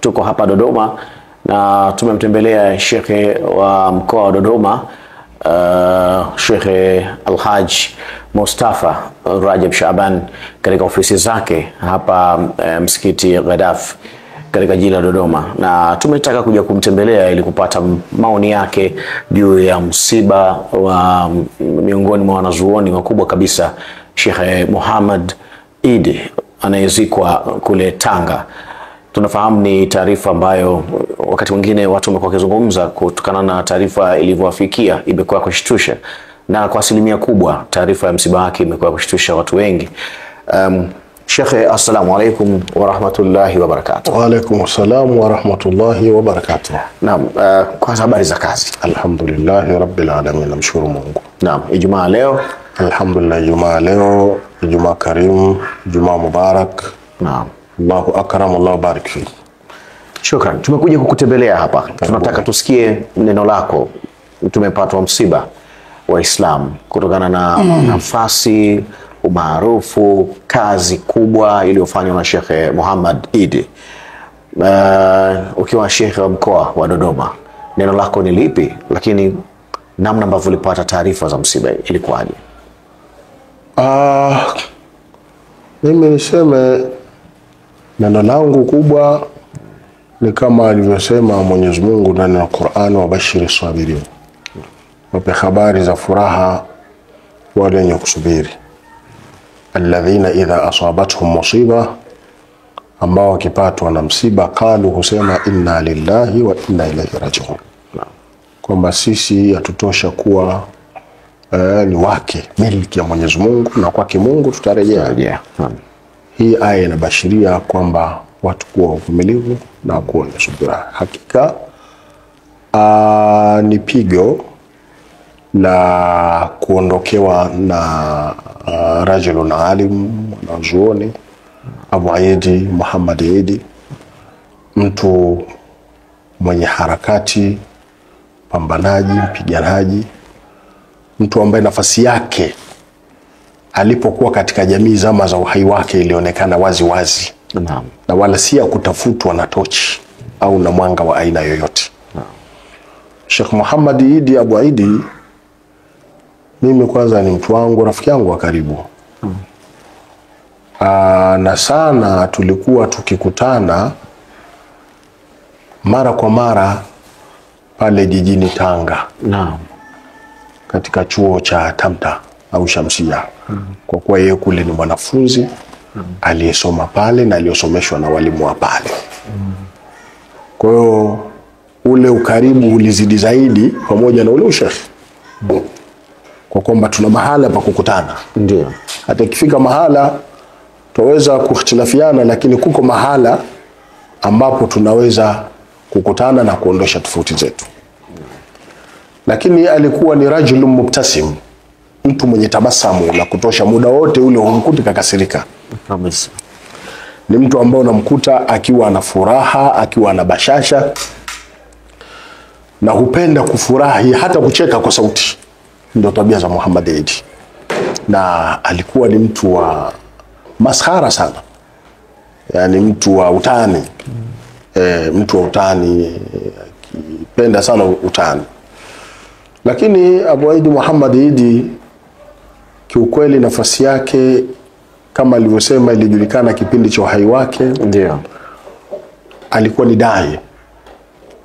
Tuko hapa Dodoma na tumemtembelea Shekhe wa mkoa wa Dodoma, Shekhe Alhaj Mustafa Rajab Shaban katika ofisi zake hapa msikiti Ghadaf katika jiji la Dodoma, na tumetaka kuja kumtembelea ili kupata maoni yake juu ya msiba wa miongoni mwa wanazuoni wakubwa kabisa, Sheikh Muhammad Idi anayezikwa kule Tanga. Tunafahamu ni taarifa ambayo wakati mwingine watu wamekuwa wakizungumza kutokana na taarifa ilivyowafikia, imekuwa kushtusha, na kwa asilimia kubwa taarifa ya msiba wake imekuwa kushtusha watu wengi. Sheikh, assalamu alaikum wa rahmatullahi wa barakatuh. Wa alaikum assalam wa rahmatullahi wa barakatuh. Naam, kwa habari za kazi? Alhamdulillah rabbil alamin, namshukuru Mungu. Naam, Ijumaa leo? Alhamdulillah, Ijumaa leo, Ijumaa karim, Ijumaa mubarak. Naam. Allahu akram, Allahu barik fi. Shukran. Tumekuja kukutembelea hapa. Tunataka tusikie neno lako. Tumepatwa msiba wa Islam kutokana na nafasi, umaarufu, kazi kubwa iliyofanywa na Sheikh Muhammad Idi. Ukiwa Sheikh wa mkoa wa Dodoma, neno lako ni lipi? Lakini namna ambavyo ulipata taarifa za msiba ilikuwaje? Mimi niseme neno langu kubwa ni kama alivyosema Mwenyezi Mungu ndani ya Qur'an, wa bashiri sabirin, wape habari za furaha wale wenye kusubiri, alladhina idha asabatuhum musiba, ambao wakipatwa na msiba qalu, husema inna lillahi wa inna ilaihi raji'un, kwamba sisi hatutosha kuwa ni wake, miliki ya Mwenyezi Mungu, na kwake Mungu tutarejea. Hii aya inabashiria kwamba watu kuwa wavumilivu na kuwa na subira. Hakika ni pigo la kuondokewa na rajulun alim, mwanazuoni Abu Idi Muhammad Idi, mtu mwenye harakati, pambanaji, mpiganaji, mtu ambaye nafasi yake alipokuwa katika jamii zama za uhai wake ilionekana wazi wazi. Naam. Na wala si ya kutafutwa na tochi au na mwanga wa aina yoyote. Naam. Sheikh Muhammad Idi Abu Idi, mimi kwanza ni mtu wangu, rafiki yangu wa karibu. Na sana tulikuwa tukikutana mara kwa mara pale jijini Tanga. Naam. Katika chuo cha Tamta au Shamsia. Kwa kuwa yeye kule ni mwanafunzi aliyesoma pale na aliyosomeshwa na walimu wa pale. Kwa hiyo ule ukaribu ulizidi zaidi pamoja na ule usheikh. Kwa kwamba tuna mahala pa kukutana. Ndio. Hata ikifika mahala tuweza kukhtilafiana, lakini kuko mahala ambapo tunaweza kukutana na kuondosha tofauti zetu. Lakini alikuwa ni rajulun mubtasim, mtu mwenye tabasamu la kutosha, muda wote ule humkuti kakasirika. Kabisa. Ni mtu ambaye unamkuta akiwa na furaha, akiwa na bashasha, na hupenda kufurahi, hata kucheka kwa sauti. Ndio tabia za Muhammad Idi. Na alikuwa ni mtu wa maskhara sana, yani mtu wa utani. Mtu wa utani, akipenda sana utani. Lakini Abu Idi Muhammad Idi, kiukweli nafasi yake kama alivyosema ilijulikana kipindi cha uhai wake. Ndio. Alikuwa ni dai,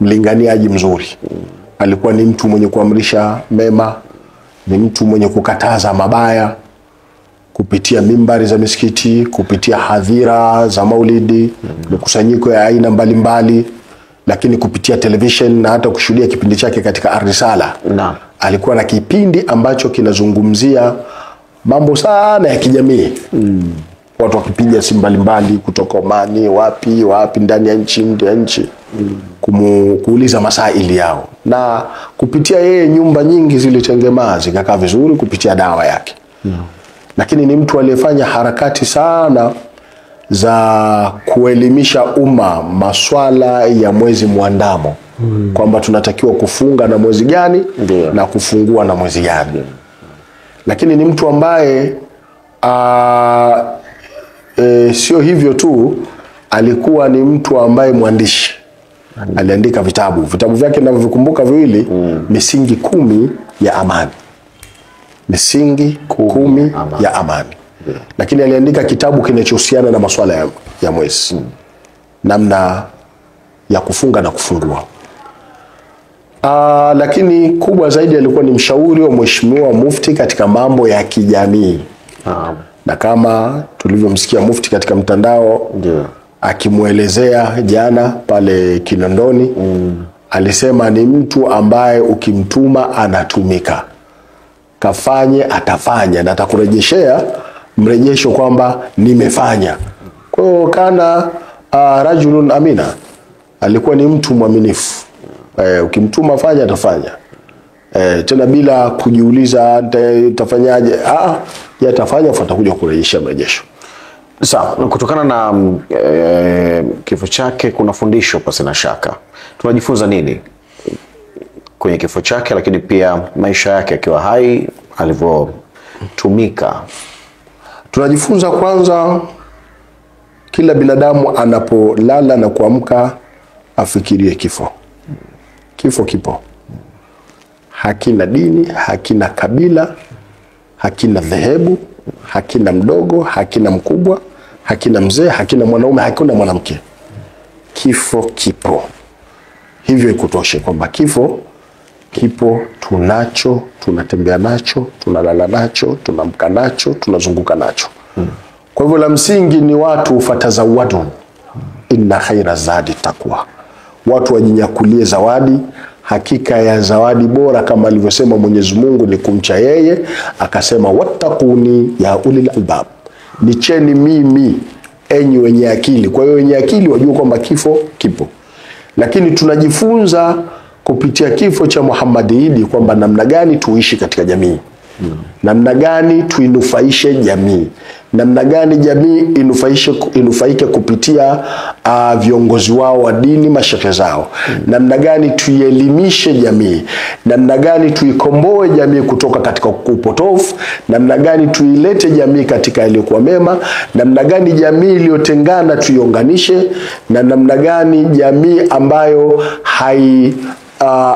mlinganiaji mzuri. Alikuwa ni mtu mwenye kuamrisha mema, ni mtu mwenye kukataza mabaya, kupitia mimbari za misikiti, kupitia hadhira za maulidi, mikusanyiko ya aina mbalimbali, lakini kupitia television na hata kushuhudia kipindi chake katika Ar-Risala. Naam. Alikuwa na kipindi ambacho kinazungumzia mambo sana ya kijamii. Watu wakipiga simu mbalimbali kutoka Omani, wapi ndani ya nchi, nje ya nchi, kuuliza masaili yao. Na kupitia yeye nyumba nyingi zilitengemaa zikakaa vizuri kupitia dawa yake. Lakini ni mtu aliyefanya harakati sana za kuelimisha umma maswala ya mwezi muandamo. Kwamba tunatakiwa kufunga na mwezi gani na kufungua na mwezi gani. Lakini ni mtu ambaye sio hivyo tu, alikuwa ni mtu ambaye mwandishi. Aliandika vitabu vyake ninavyovikumbuka viwili, misingi 10 ya amani. Misingi 10 ya amani. Lakini aliandika kitabu kinachohusiana na masuala ya mwezi. Namna ya kufunga na kufungua. Lakini kubwa zaidi alikuwa ni mshauri wa Mheshimiwa Mufti katika mambo ya kijamii. Na kama tulivyomsikia Mufti katika mtandao akimuelezea jana pale Kinondoni, alisema ni mtu ambaye ukimtuma anatumika. Kafanye atafanya na atakurejeshea mrejesho kwamba nimefanya. Kwa hiyo kana rajulun amina, alikuwa ni mtu mwaminifu. Ukimtuma fanya atafanya. Tena bila kujiuliza tafanyaje, yatafanya atakuja kurejesha mrejesho. Sawa, kutokana na kifo chake kuna fundisho pasi na shaka. Tunajifunza nini kwenye kifo chake, lakini pia maisha yake akiwa hai alivyotumika? Tunajifunza kwanza, kila binadamu anapolala na kuamka afikirie kifo. Kifo kipo. Hakina dini, hakina kabila, hakina dhehebu, hakina mdogo, hakina mkubwa, hakina mzee, hakina mwanaume, hakuna mwanamke. Kifo kipo. Hivyo ikutoshe kwamba kifo kipo, tunacho, tunatembea nacho, tunalala nacho, tunamka nacho, tunazunguka nacho. Kwa hivyo la msingi ni watu fatazawadu, inna khaira zadi taqwa. Watu wajinyakulie zawadi. Hakika ya zawadi bora kama alivyosema Mwenyezi Mungu ni kumcha yeye. Akasema wattaquni ya ulil albab, nicheni mimi enyi wenye akili. Kwa hiyo wenye akili wajue kwamba kifo kipo. Lakini tunajifunza kupitia kifo cha Muhammad Idi kwamba namna gani tuishi katika jamii. Namna gani tuinufaishe jamii. Namna gani jamii inufaike kupitia viongozi wao wa dini, mashehe zao. Namna gani tuielimishe jamii. Namna gani tuikomboe jamii kutoka katika upotofu. Namna gani tuilete jamii katika yaliyokuwa mema. Namna gani jamii iliyotengana tuiunganishe. Na namna gani jamii ambayo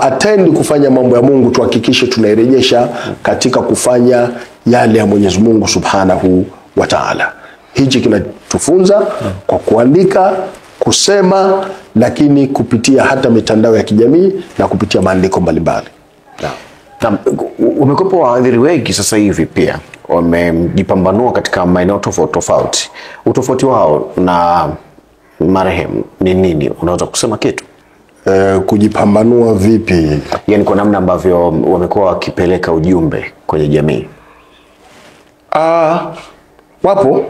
atendi kufanya mambo ya Mungu tuhakikishe tunairejesha katika kufanya yale ya Mwenyezi Mungu Subhanahu wa Ta'ala. Hichi kinatufunza kwa kuandika, kusema, lakini kupitia hata mitandao ya kijamii na kupitia maandiko mbalimbali. Umekuwa wahadhiri wengi sasa hivi pia wamejipambanua katika maeneo tofauti. Utofauti wao na marehemu ni nini? Unaweza kusema kitu? Kujipambanua vipi? Yaani kwa namna ambavyo wamekuwa wakipeleka ujumbe kwenye jamii. Wapo.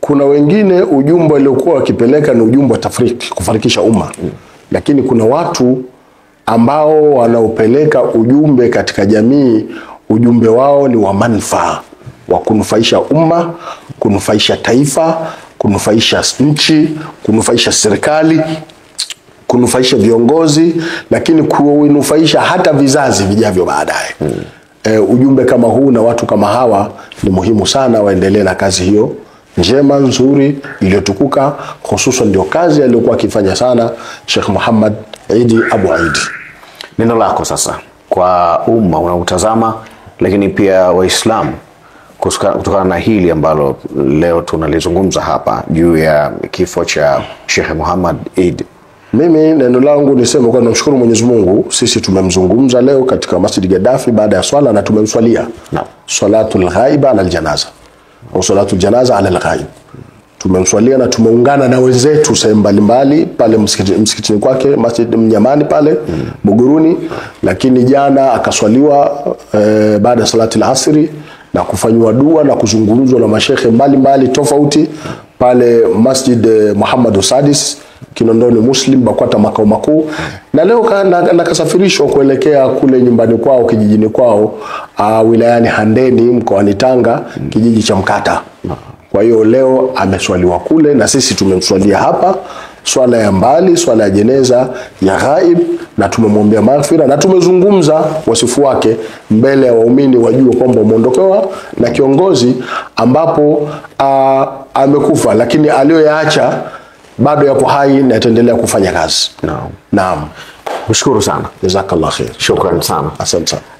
Kuna wengine ujumbe waliokuwa wakipeleka ni ujumbe wa tafriki, kufarikisha umma. Lakini kuna watu ambao wanaopeleka ujumbe katika jamii, ujumbe wao ni wa manufaa, wa kunufaisha umma, kunufaisha taifa, kunufaisha nchi, kunufaisha serikali, kunufaisha viongozi, lakini kunufaisha hata vizazi vijavyo baadaye. Ujumbe kama huu na watu kama hawa ni muhimu sana waendelee na kazi hiyo njema, nzuri, iliyotukuka. Hususan ndio kazi aliyokuwa akifanya sana Sheikh Muhammad Idi Abu Aidi. Neno lako sasa kwa umma unautazama, lakini pia Waislamu, kutokana na hili ambalo leo tunalizungumza hapa juu ya kifo cha Sheikh Muhammad Idi. Mimi neno langu niseme kwa namshukuru Mwenyezi Mungu, sisi tumemzungumza leo katika Masjid Gaddafi baada ya swala na tumemswalia. Salatul ghaiba ala aljanaza au salatul janaza ala alghaib. Tumemswalia na tumeungana na wenzetu sehemu mbalimbali pale msikitini kwake Masjid Mnyamani pale Buguruni, lakini jana akaswaliwa baada ya salati al-asri na kufanywa dua na kuzungumzwa na mashehe mbalimbali tofauti pale Masjid Muhammad Sadis Kinondoni Muslim Bakwata makao makuu. Na leo nakasafirishwa kuelekea kule nyumbani kwao, kijijini kwao, wilayani Handeni mkoani Tanga, kijiji cha Mkata. Kwa hiyo leo ameswaliwa kule na sisi tumemswalia hapa, swala ya mbali, swala ya jeneza ya ghaib, na tumemwombea maghfira na tumezungumza wasifu wake mbele ya waumini wajue kwamba umeondokewa na kiongozi ambapo amekufa, lakini aliyoyaacha bado yapo hai na yataendelea kufanya kazi. Naam. Naam. Kushukuru sana. Jazakallah khair. Shukran sana. Asante sana.